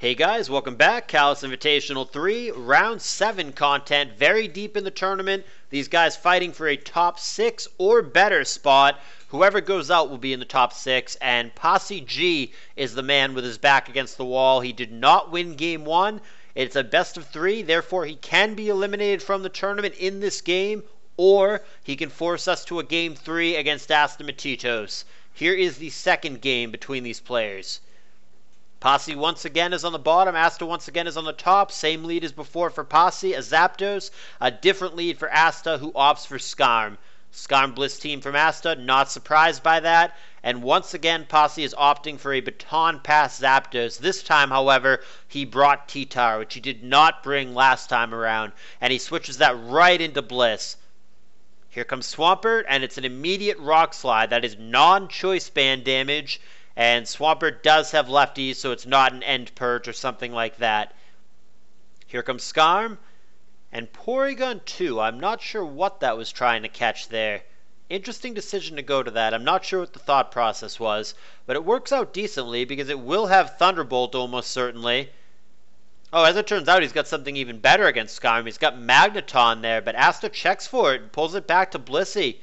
Hey guys, welcome back. CALLOUS Invitational 3, Round 7 content, very deep in the tournament. These guys fighting for a top 6 or better spot. Whoever goes out will be in the top 6, and Posse G is the man with his back against the wall. He did not win Game 1. It's a best of 3, therefore he can be eliminated from the tournament in this game, or he can force us to a Game 3 against Astamatitos. Here is the second game between these players. Posse once again is on the bottom. Asta once again is on the top. Same lead as before for Posse. Astamatitos, a different lead for Asta, who opts for Skarm. Skarm Bliss team from Asta, not surprised by that. And once again, Posse is opting for a baton pass Zapdos. This time, however, he brought T-Tar, which he did not bring last time around. And he switches that right into Bliss. Here comes Swampert, and it's an immediate Rock Slide. That is non-choice band damage. And Swampert does have lefties, so it's not an end perch or something like that. Here comes Skarm. And Porygon 2, I'm not sure what that was trying to catch there. Interesting decision to go to that. I'm not sure what the thought process was. But it works out decently because it will have Thunderbolt almost certainly. Oh, as it turns out, he's got something even better against Skarm. He's got Magneton there, but Asta checks for it and pulls it back to Blissey.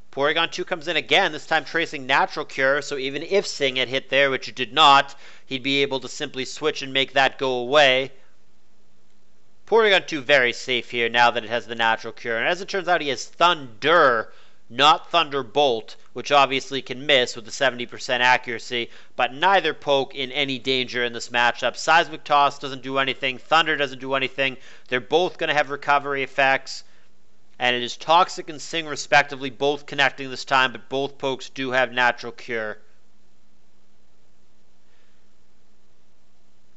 Porygon 2 comes in again, this time tracing Natural Cure, so even if Sing had hit there, which it did not, he'd be able to simply switch and make that go away. Porygon 2 very safe here now that it has the Natural Cure, and as it turns out, he has Thunder, not Thunderbolt, which obviously can miss with the 70% accuracy, but neither poke in any danger in this matchup. Seismic Toss doesn't do anything, Thunder doesn't do anything, they're both going to have recovery effects. And it is Toxic and Sing respectively, both connecting this time, but both pokes do have Natural Cure.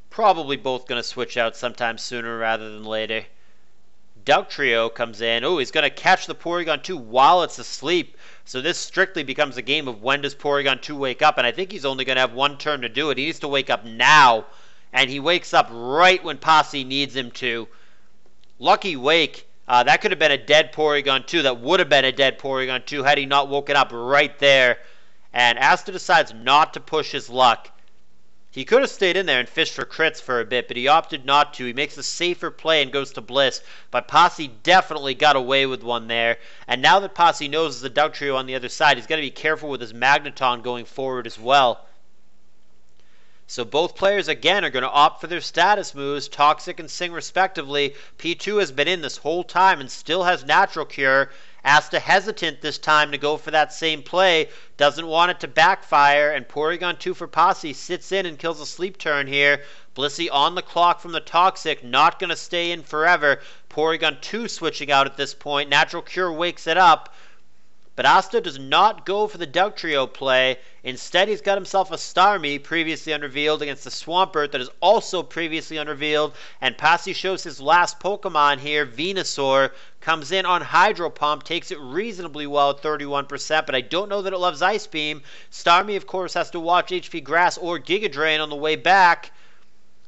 Probably both going to switch out sometime sooner rather than later. Dugtrio comes in. Oh, he's going to catch the Porygon 2 while it's asleep. So this strictly becomes a game of when does Porygon 2 wake up, and I think he's only going to have one turn to do it. He needs to wake up now, and he wakes up right when Posse needs him to. Lucky wake. That could have been a dead Porygon 2. That would have been a dead Porygon 2 had he not woken up right there. And Asta decides not to push his luck. He could have stayed in there and fished for crits for a bit, but he opted not to. He makes a safer play and goes to Bliss. But Posse definitely got away with one there. And now that Posse knows there's a Dugtrio on the other side, he's got to be careful with his Magneton going forward as well. So both players, again, are going to opt for their status moves, Toxic and Sing respectively. P2 has been in this whole time and still has Natural Cure. Asta hesitant this time to go for that same play. Doesn't want it to backfire, and Porygon 2 for Posse sits in and kills a sleep turn here. Blissey on the clock from the Toxic, not going to stay in forever. Porygon 2 switching out at this point. Natural Cure wakes it up. But Asta does not go for the Dugtrio play. Instead, he's got himself a Starmie, previously unrevealed, against the Swampert that is also previously unrevealed. And Posse shows his last Pokemon here, Venusaur, comes in on Hydro Pump, takes it reasonably well at 31%, but I don't know that it loves Ice Beam. Starmie, of course, has to watch HP Grass or Giga Drain on the way back.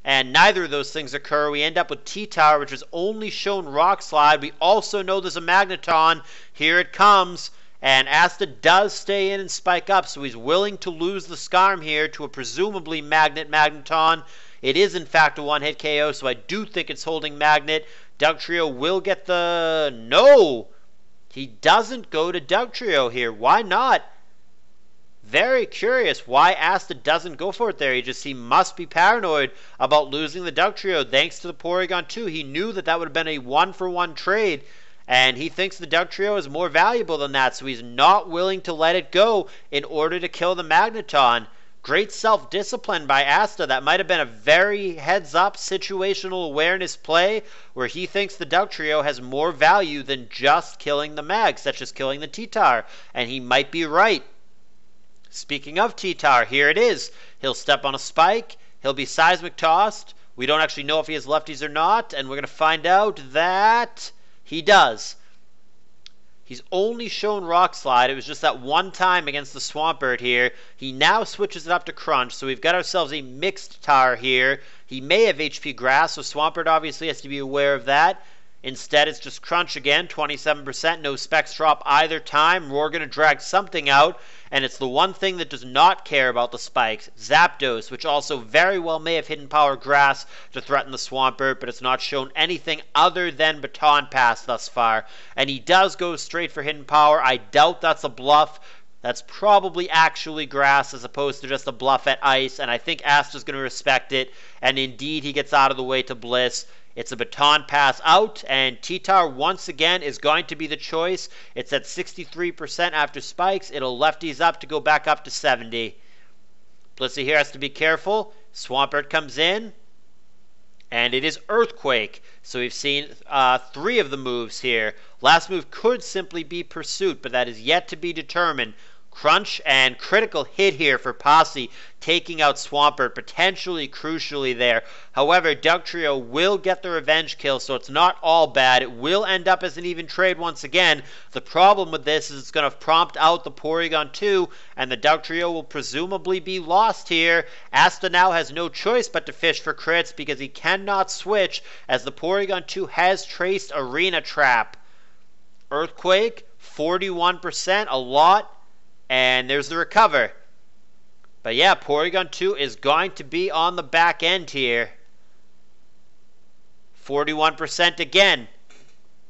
And neither of those things occur. We end up with T-Tower, which has only shown Rock Slide. We also know there's a Magneton. Here it comes. And Asta does stay in and spike up, so he's willing to lose the Skarm here to a presumably Magneton. It is, in fact, a one-hit KO, so I do think it's holding Magnet. Dugtrio will get the... No! He doesn't go to Dugtrio here. Why not? Very curious why Asta doesn't go for it there. He must be paranoid about losing the Dugtrio thanks to the Porygon 2. He knew that that would have been a one-for-one trade. And he thinks the Dugtrio is more valuable than that, so he's not willing to let it go in order to kill the Magneton. Great self-discipline by Asta. That might have been a very heads-up situational awareness play where he thinks the Dugtrio has more value than just killing the Mag, such as killing the T-Tar. And he might be right. Speaking of T-Tar, here it is. He'll step on a spike. He'll be Seismic Tossed. We don't actually know if he has lefties or not, and we're going to find out that... he does. He's only shown Rock Slide. It was just that one time against the Swampert here. He now switches it up to Crunch, so we've got ourselves a mixed Tar here. He may have HP Grass, so Swampert obviously has to be aware of that. Instead, it's just Crunch again, 27%, no specs drop either time. Roar going to drag something out, and it's the one thing that does not care about the spikes. Zapdos, which also very well may have Hidden Power Grass to threaten the Swampert, but it's not shown anything other than Baton Pass thus far. And he does go straight for Hidden Power. I doubt that's a bluff. That's probably actually grass as opposed to just a bluff at ice, and I think Asta's going to respect it, and indeed he gets out of the way to Bliss. It's a Baton Pass out, and T-Tar once again is going to be the choice. It's at 63% after spikes. It'll lefties up to go back up to 70. Blissey here has to be careful. Swampert comes in, and it is Earthquake. So we've seen 3 of the moves here. Last move could simply be Pursuit, but that is yet to be determined. Crunch and critical hit here for Posse, taking out Swampert, potentially crucially there. However, Dugtrio will get the revenge kill, so it's not all bad. It will end up as an even trade once again. The problem with this is it's going to prompt out the Porygon 2, and the Dugtrio will presumably be lost here. Asta now has no choice but to fish for crits because he cannot switch, as the Porygon 2 has traced Arena Trap. Earthquake, 41%, a lot. And there's the recover. But yeah, Porygon 2 is going to be on the back end here. 41% again.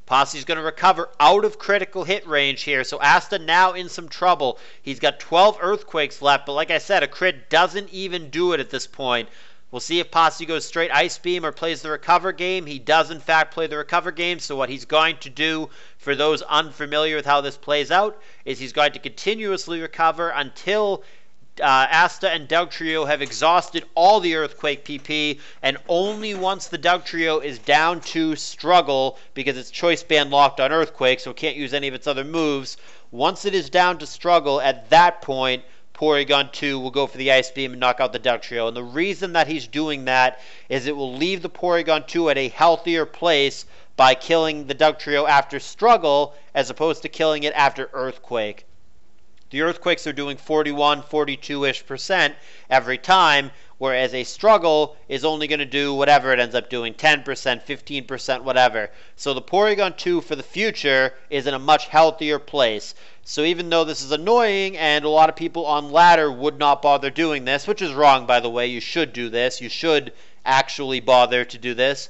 Posse's going to recover out of critical hit range here. So Asta now in some trouble. He's got 12 Earthquakes left. But like I said, a crit doesn't even do it at this point. We'll see if Posse goes straight Ice Beam or plays the recover game. He does, in fact, play the recover game. So what he's going to do, for those unfamiliar with how this plays out, is he's going to continuously recover until Asta and Dugtrio have exhausted all the Earthquake PP. And only once the Dugtrio is down to Struggle, because it's Choice Band locked on Earthquake, so it can't use any of its other moves. Once it is down to Struggle, at that point, Porygon 2 will go for the Ice Beam and knock out the Dugtrio. And the reason that he's doing that is it will leave the Porygon 2 at a healthier place by killing the Dugtrio after Struggle as opposed to killing it after Earthquake. The Earthquakes are doing 41, 42-ish% every time, whereas a Struggle is only going to do whatever it ends up doing, 10%, 15%, whatever. So the Porygon 2 for the future is in a much healthier place. So even though this is annoying and a lot of people on ladder would not bother doing this, which is wrong, by the way, you should do this. You should actually bother to do this.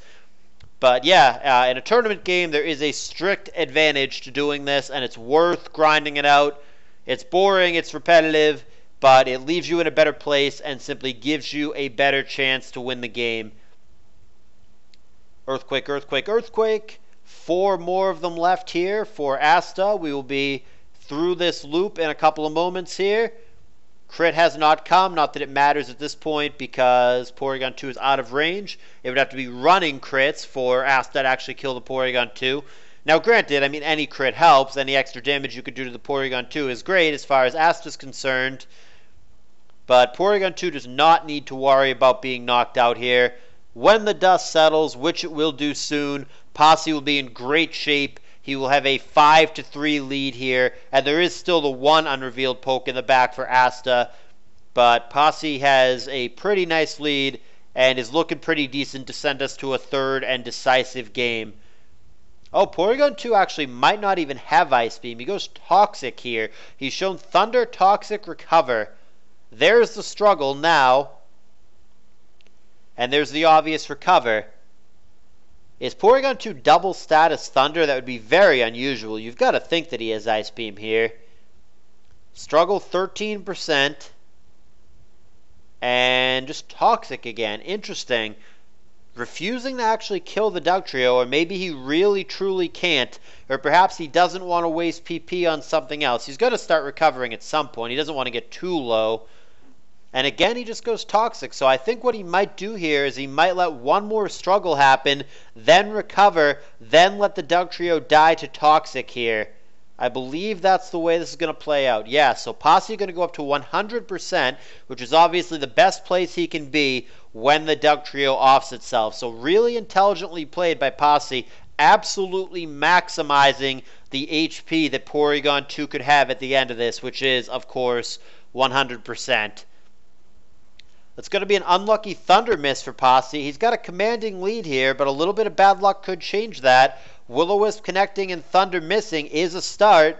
But yeah, in a tournament game, there is a strict advantage to doing this, and it's worth grinding it out. It's boring, it's repetitive, but it leaves you in a better place and simply gives you a better chance to win the game. Earthquake, Earthquake, Earthquake. 4 more of them left here for Asta. We will be through this loop in a couple of moments here. Crit has not come, not that it matters at this point because Porygon 2 is out of range. It would have to be running crits for Asta to actually kill the Porygon 2. Now granted, I mean, any crit helps. Any extra damage you could do to the Porygon 2 is great as far as Asta's concerned. But Porygon 2 does not need to worry about being knocked out here. When the dust settles, which it will do soon, Posse will be in great shape. He will have a 5-3 lead here, and there is still the one unrevealed poke in the back for Asta, but Posse has a pretty nice lead and is looking pretty decent to send us to a third and decisive game. Oh, Porygon 2 actually might not even have Ice Beam. He goes Toxic here. He's shown Thunder, Toxic, Recover. There's the struggle now, and there's the obvious Recover. Is Porygon 2 double status Thunder? That would be very unusual. You've got to think that he has Ice Beam here. Struggle 13%. And just Toxic again. Interesting. Refusing to actually kill the Dugtrio, or maybe he really truly can't, or perhaps he doesn't want to waste PP on something else. He's got to start recovering at some point. He doesn't want to get too low. And again, he just goes Toxic. So I think what he might do here is he might let one more struggle happen, then recover, then let the Dugtrio die to Toxic here. I believe that's the way this is going to play out. Yeah, so Posse going to go up to 100%, which is obviously the best place he can be when the Dugtrio offs itself. So really intelligently played by Posse, absolutely maximizing the HP that Porygon 2 could have at the end of this, which is, of course, 100%. It's going to be an unlucky thunder miss for Posse. He's got a commanding lead here, but a little bit of bad luck could change that. Will-O-Wisp connecting and thunder missing is a start.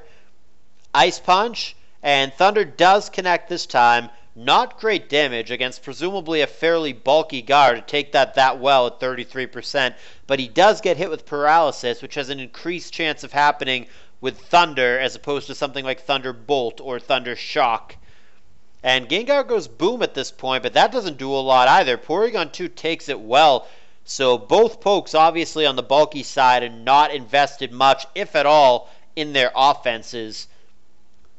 Ice Punch, and thunder does connect this time. Not great damage against presumably a fairly bulky guard to take that well at 33%, but he does get hit with paralysis, which has an increased chance of happening with thunder as opposed to something like Thunderbolt or Thunder Shock. And Gengar goes boom at this point, but that doesn't do a lot either. Porygon 2 takes it well, so both pokes obviously on the bulky side and not invested much, if at all, in their offenses.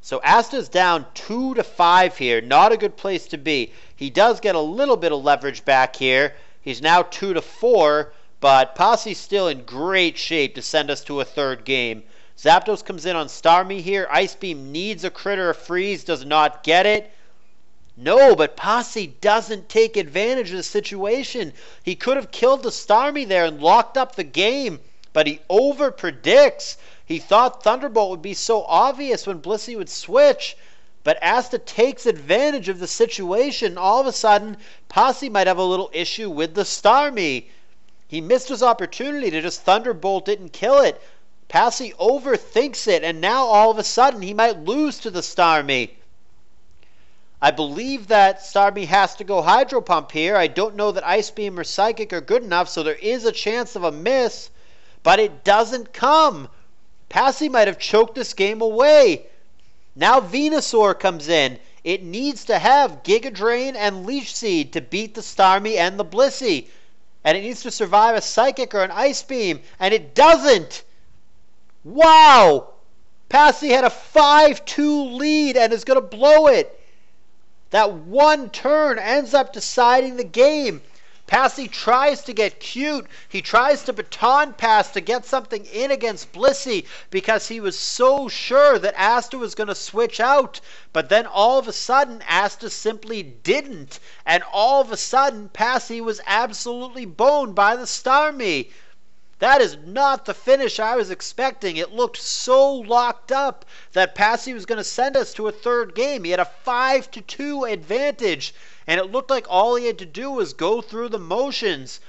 So Asta's down 2-5 here. Not a good place to be. He does get a little bit of leverage back here. He's now 2-4, but Posse's still in great shape to send us to a third game. Zapdos comes in on Starmie here. Ice Beam needs a critter of freeze, does not get it. No, but Posse doesn't take advantage of the situation. He could have killed the Starmie there and locked up the game, but he over-predicts. He thought Thunderbolt would be so obvious when Blissey would switch, but Asta takes advantage of the situation. All of a sudden, Posse might have a little issue with the Starmie. He missed his opportunity to just Thunderbolt it and kill it. Posse overthinks it, and now all of a sudden he might lose to the Starmie. I believe that Starmie has to go Hydro Pump here. I don't know that Ice Beam or Psychic are good enough, so there is a chance of a miss, but it doesn't come. Posse might have choked this game away. Now Venusaur comes in. It needs to have Giga Drain and Leech Seed to beat the Starmie and the Blissey. And it needs to survive a Psychic or an Ice Beam, and it doesn't. Wow! Posse had a 5-2 lead and is going to blow it. That one turn ends up deciding the game. Posse tries to get cute. He tries to baton pass to get something in against Blissey because he was so sure that Asta was going to switch out. But then all of a sudden, Asta simply didn't. And all of a sudden, Posse was absolutely boned by the Starmie. That is not the finish I was expecting. It looked so locked up that Posse was going to send us to a third game. He had a 5-2 advantage, and it looked like all he had to do was go through the motions.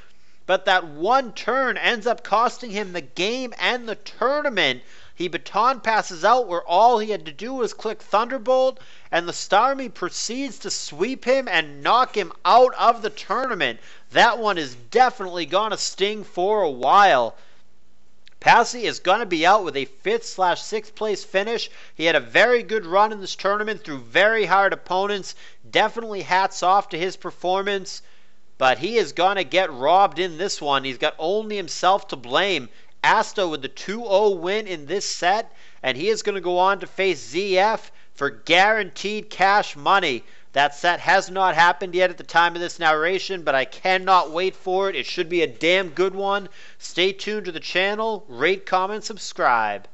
But that one turn ends up costing him the game and the tournament. He baton passes out where all he had to do was click Thunderbolt, and the Starmie proceeds to sweep him and knock him out of the tournament. That one is definitely going to sting for a while. Posse is going to be out with a 5th/6th place finish. He had a very good run in this tournament through very hard opponents. Definitely hats off to his performance. But he is going to get robbed in this one. He's got only himself to blame. Asta with the 2-0 win in this set. And he is going to go on to face ZF for guaranteed cash money. That set has not happened yet at the time of this narration, but I cannot wait for it. It should be a damn good one. Stay tuned to the channel, rate, comment, subscribe.